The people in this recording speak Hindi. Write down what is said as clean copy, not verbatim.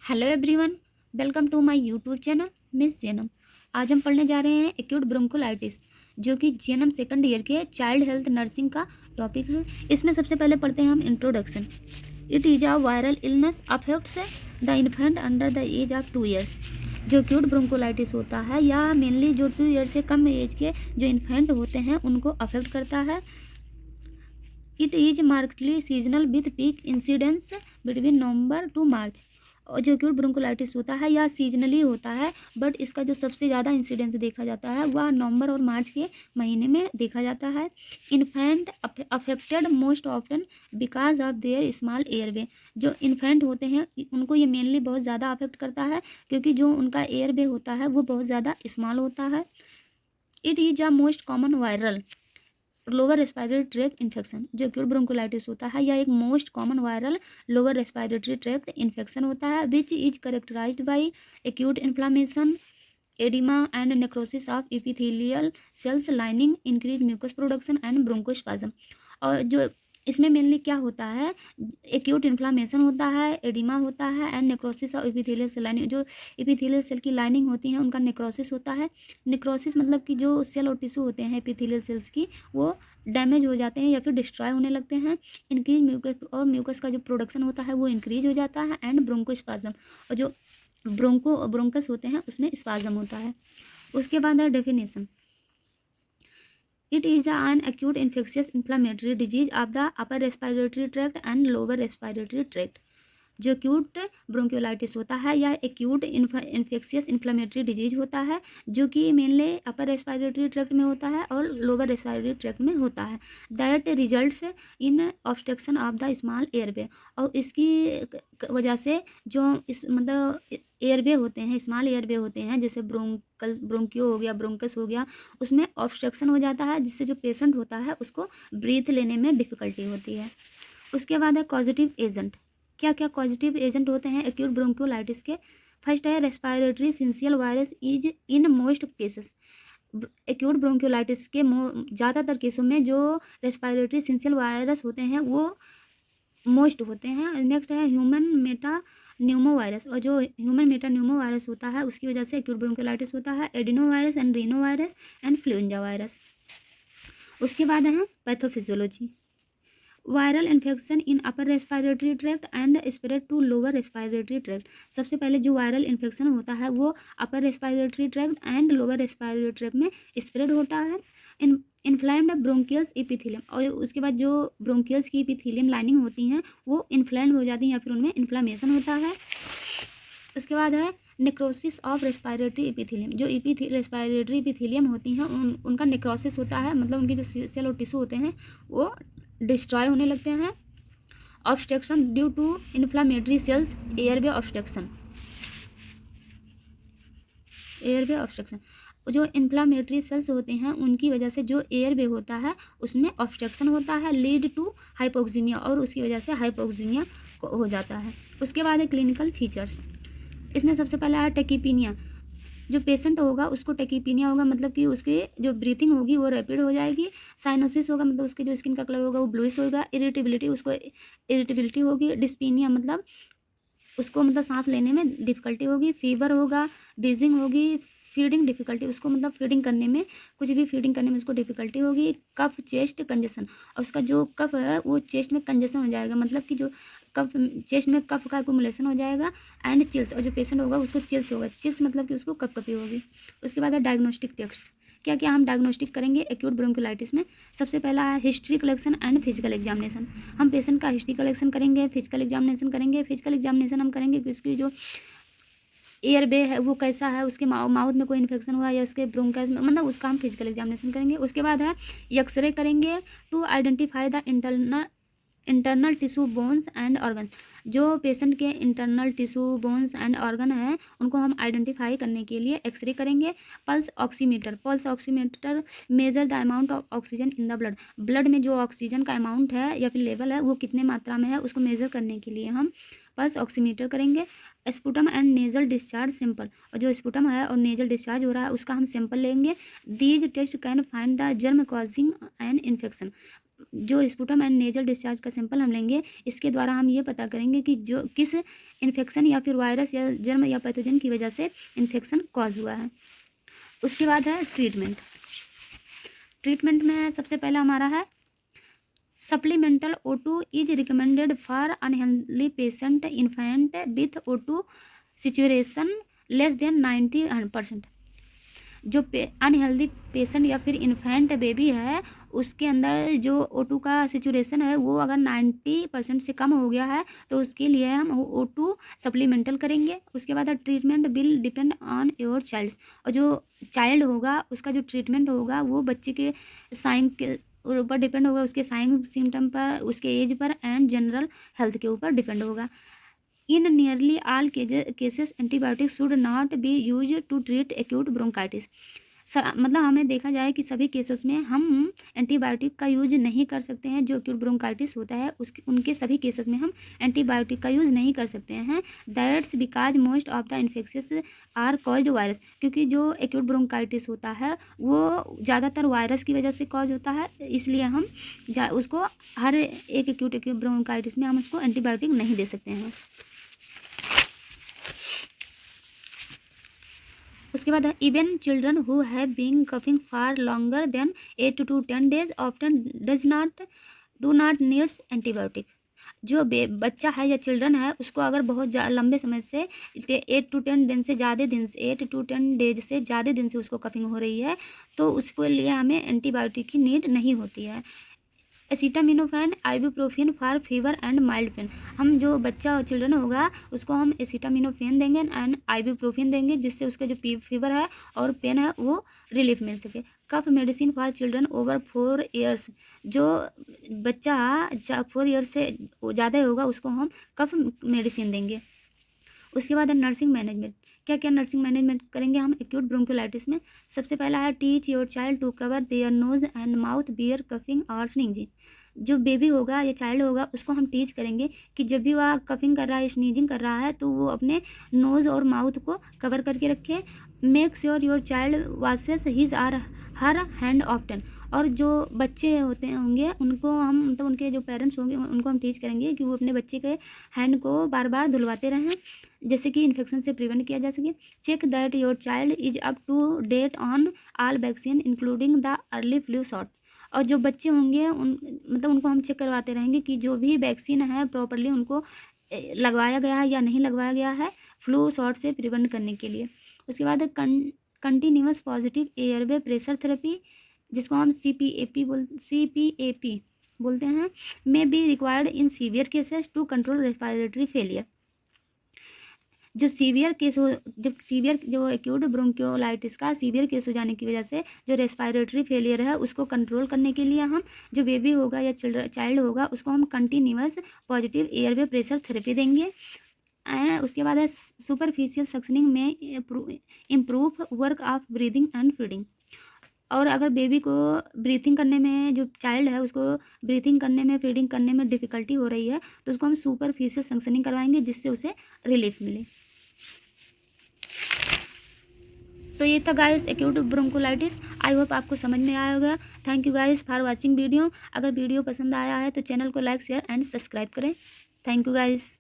Hello everyone, welcome to my YouTube channel miss Jainam. आज हम पढ़ने जा रहे हैं एक्यूट ब्रोंकोलाइटिस, जो कि जैनम सेकंड ईयर के चाइल्ड हेल्थ नर्सिंग का टॉपिक है। इसमें सबसे पहले पढ़ते हैं हम introduction. It is a viral illness affects the infant under the age of 2 years. जो एक्यूट ब्रोंकोलाइटिस होता है या मेनली जो 2 ईयर से कम एज के जो इन्फेंट होते हैं उनको अफेक्ट करता है। It is markedly seasonal with peak incidence between November to March. और जो एक्यूट ब्रोंकोलाइटिस होता है या सीजनली होता है, बट इसका जो सबसे ज़्यादा इंसिडेंस देखा जाता है वह नवंबर और मार्च के महीने में देखा जाता है। Infant affected most often because of their small airway. जो इन्फेंट होते हैं उनको ये मेनली बहुत ज़्यादा अफेक्ट करता है, क्योंकि जो उनका एयरवे होता है वो बहुत ज़्यादा स्मॉल होता है। It is a most common viral lower respiratory tract infection. जो एक्यूट ब्रोंकोलाइटिस होता है यह एक most common viral lower respiratory tract infection होता है, which is characterised by acute inflammation, oedema and necrosis of epithelial cells lining, increase mucus production and bronchospasm. और जो इसमें मेनली क्या होता है, एक्यूट इन्फ्लामेशन होता है, एडिमा होता है and necrosis of epithelial cell lining. जो एपिथेलियल सेल की लाइनिंग होती है उनका नेक्रोसिस होता है। नेक्रोसिस मतलब कि जो सेल और टिश्यू होते हैं एपिथेलियल सेल्स की वो डैमेज हो जाते हैं या फिर डिस्ट्रॉय होने लगते हैं। इंक्रीज म्यूकस, और म्यूकस का जो प्रोडक्शन होता है वो इंक्रीज हो जाता है एंड ब्रोंकोस्पाज्म, और जो ब्रोंकस होते हैं उसमें स्पाज्म होता है। उसके बाद है definition. It is an acute infectious inflammatory disease of the upper respiratory tract and lower respiratory tract। जो एक्यूट ब्रोंक्योलाइटिस होता है या एक्यूट इन्फेक्शियस इन्फ्लामेटरी डिजीज होता है, जो कि मेनली अपर रेस्पिरेटरी ट्रैक्ट में होता है और लोअर रेस्पिरेटरी ट्रैक्ट में होता है। That results in obstruction of the small airway. और इसकी वजह से जो इस मतलब एयरवे होते हैं, स्मॉल एयरवे होते हैं, जैसे ब्रोंकियो हो गया, ब्रोंकस हो गया, उसमें ऑब्स्ट्रक्शन हो जाता है, जिससे जो पेशेंट होता है उसको ब्रीथ लेने में डिफ़िकल्टी होती है। उसके बाद है कॉजेटिव एजेंट। क्या क्या पॉजिटिव एजेंट होते हैं एक्यूट ब्रोंकोलाइटिस के? फर्स्ट है respiratory syncytial virus is in most cases. Acute bronchiolitis के ज़्यादातर केसों में जो रेस्पिरेटरी सिंसियल वायरस होते हैं वो मोस्ट होते हैं। नेक्स्ट है ह्यूमन मेटा न्यूमो वायरस। और जो ह्यूमन मेटा न्यूमो वायरस होता है उसकी वजह से एक्यूट ब्रोंकोलाइटिस होता है। Adenovirus and rhinovirus and influenza virus. उसके बाद है pathophysiology. Viral infection in upper respiratory tract and spread to lower respiratory tract. सबसे पहले जो वायरल इन्फेक्शन होता है वो upper respiratory tract and lower respiratory tract में स्प्रेड होता है। Inflamed bronchioles epithelium. और उसके बाद जो ब्रोंकियल्स की एपिथेलियम लाइनिंग होती हैं वो इन्फ्लेम्ड हो जाती हैं या फिर उनमें इन्फ्लामेशन होता है। उसके बाद है नेक्रोसिस ऑफ रेस्पिरेटरी एपिथेलियम। जो रेस्पिरेटरी एपिथेलियम होती हैं उनका नेक्रोसिस होता है, मतलब उनके जो सेल और टिश्यू होते हैं वो डिस्ट्रॉय होने लगते हैं। Obstruction due to inflammatory cells, airway obstruction. Airway obstruction, जो इन्फ्लामेटरी सेल्स होते हैं उनकी वजह से जो एयरवे होता है उसमें ऑब्स्ट्रक्शन होता है, लीड टू हाइपोक्सीमिया, और उसकी वजह से हाइपोक्सीमिया हो जाता है। उसके बाद है क्लिनिकल फीचर्स। इसमें सबसे पहला है टेकीपीनिया। जो पेशेंट होगा उसको टेकीपीनिया होगा, मतलब कि उसकी जो ब्रीथिंग होगी वो रैपिड हो जाएगी। साइनोसिस होगा, मतलब उसके जो स्किन का कलर होगा वो ब्लूइश होगा। इरिटेबिलिटी, उसको इरिटेबिलिटी होगी। डिस्पीनिया मतलब उसको मतलब सांस लेने में डिफ़िकल्टी होगी। फीवर होगा, बीजिंग होगी। फीडिंग डिफ़िकल्टी, उसको मतलब फीडिंग करने में, कुछ भी फीडिंग करने में उसको डिफ़िकल्टी होगी। कफ, चेस्ट कंजेशन, और उसका जो कफ है वो चेस्ट में कंजेशन हो जाएगा, मतलब कि जो कफ, चेस्ट में कफ का एक्युमुलेशन हो जाएगा। एंड चिल्स, और जो पेशेंट होगा उसको चिल्स होगा। चिल्स मतलब कि उसको कपकपी होगी। उसके बाद है डायग्नोस्टिक टेस्ट। क्या क्या हम डायग्नोस्टिक करेंगे एक्यूट ब्रोंकोलाइटिस में? सबसे पहला है history collection and physical examination. हम पेशेंट का हिस्ट्री कलेक्शन करेंगे, फिजिकल एग्जामिनेशन करेंगे। फिजिकल एग्जामिनेशन हम करेंगे कि उसकी जो एयरवे है वो कैसा है, उसके माउथ में कोई इन्फेक्शन हुआ या उसके ब्रोंकाइल्स में, मतलब उसका हम फिजिकल एग्जामिनेशन करेंगे। उसके बाद है एक्सरे करेंगे to identify the internal tissue, bones and organ. जो पेशेंट के internal tissue, bones and organ है उनको हम आइडेंटिफाई करने के लिए एक्सरे करेंगे। Pulse oximeter measure the amount of oxygen in the blood. Blood में जो ऑक्सीजन का अमाउंट है या फिर लेवल है वो कितने मात्रा में है उसको मेजर करने के लिए हम पल्स ऑक्सीमीटर करेंगे। Sputum and nasal discharge sample, और जो स्पुटम है और नेजल डिस्चार्ज हो रहा है उसका हम सैंपल लेंगे। These test can find the germ causing an infection. जो स्पुटम एंड नेजल डिस्चार्ज का सैंपल हम लेंगे, इसके द्वारा हम ये पता करेंगे कि जो किस इन्फेक्शन या फिर वायरस या जर्म या पैथोजन की वजह से इन्फेक्शन कॉज हुआ है। उसके बाद है ट्रीटमेंट। ट्रीटमेंट में सबसे पहला हमारा है supplemental O2 is recommended for unhealthy patient infant with O2 situation less than 90%। जो अनहेल्दी पेशेंट या फिर इन्फेंट बेबी है उसके अंदर जो O2 का सिचुएशन है वो अगर 90% से कम हो गया है तो उसके लिए हम O2 सप्लीमेंटल करेंगे। उसके बाद treatment will depend on your child, और जो चाइल्ड होगा उसका जो ट्रीटमेंट होगा वो बच्चे के साइन के ऊपर डिपेंड होगा, उसके साइन सिम्टम पर, उसके as per and general health के ऊपर डिपेंड होगा। In nearly all cases antibiotic should not be use to treat acute bronchitis. मतलब हमें देखा जाए कि सभी केसेस में हम एंटीबायोटिक का यूज नहीं कर सकते हैं। जो एक्यूट ब्रोंकाइटिस होता है उनके सभी केसेस में हम एंटीबायोटिक का यूज़ नहीं कर सकते हैं। That's because most of the infections are caused virus, क्योंकि जो एक्यूट ब्रोंकाइटिस होता है वो ज़्यादातर वायरस की वजह से कॉज होता है, इसलिए हम उसको हर एक एक्यूट ब्रोंकाइटिस में हम उसको एंटीबायोटिक नहीं दे सकते हैं। उसके बाद even children who have been coughing for longer than 8 to 10 days often do not needs antibiotic. जो बच्चा है या चिल्ड्रन है उसको अगर बहुत लंबे समय से 8 to 10 दिन से ज़्यादा दिन से 8 to 10 डेज से ज़्यादा दिन से उसको कफिंग हो रही है तो उसके लिए हमें एंटीबायोटिक की नीड नहीं होती है। Acetaminophen ibuprofen for fever and mild pain. हम जो बच्चा और चिल्ड्रन होगा उसको हम एसिटामिनोफेन देंगे एंड आइबुप्रोफेन देंगे जिससे उसका जो फीवर है और पेन है वो रिलीफ मिल सके। Cough medicine for children over 4 years। जो बच्चा 4 years से ज़्यादा होगा उसको हम कफ मेडिसिन देंगे। उसके बाद है नर्सिंग मैनेजमेंट। क्या क्या नर्सिंग मैनेजमेंट करेंगे हम एक्यूट ब्रोंकोलाइटिस में? सबसे पहला है teach your child to cover their nose and mouth bear coughing और स्नीजिंग। जो बेबी होगा या चाइल्ड होगा उसको हम टीच करेंगे कि जब भी वह कफिंग कर रहा है, स्नीजिंग कर रहा है तो वो अपने नोज़ और माउथ को कवर करके रखे। Make sure your child washes his or her hand often. और जो बच्चे होंगे उनको हम मतलब उनके जो पेरेंट्स होंगे उनको हम टीच करेंगे कि वो अपने बच्चे के हैंड को बार बार धुलवाते रहें जैसे कि इन्फेक्शन से प्रिवेंट किया जा सके। Check that your child is up to date on all vaccine including the early flu shot. और जो बच्चे होंगे मतलब उनको हम चेक करवाते रहेंगे कि जो भी वैक्सीन है प्रॉपरली उनको लगवाया गया है या नहीं लगवाया गया है फ्लू शॉट से प्रिवेंट करने के लिए। उसके बाद continuous positive airway pressure therapy जिसको हम CPAP बोलते हैं may be required in severe cases to control respiratory failure. जो सीवियर केस हो जो एक्यूट ब्रोंकियोलाइटिस का सीवियर केस हो जाने की वजह से जो रेस्पिरेटरी फेलियर है उसको कंट्रोल करने के लिए हम जो बेबी होगा या चाइल्ड होगा उसको हम continuous positive airway pressure therapy देंगे। एंड उसके बाद है सुपरफिशियल सक्शनिंग में improve work of breathing and feeding. और अगर बेबी को ब्रीथिंग करने में जो चाइल्ड है उसको ब्रीथिंग करने में फीडिंग करने में डिफ़िकल्टी हो रही है तो उसको हम सुपरफिशियल सक्शनिंग करवाएंगे जिससे उसे रिलीफ मिले। तो ये था guys acute bronchiolitis. I hope आपको समझ में आया होगा। Thank you guys for watching video. अगर वीडियो पसंद आया है तो चैनल को लाइक शेयर एंड सब्सक्राइब करें। Thank you guys.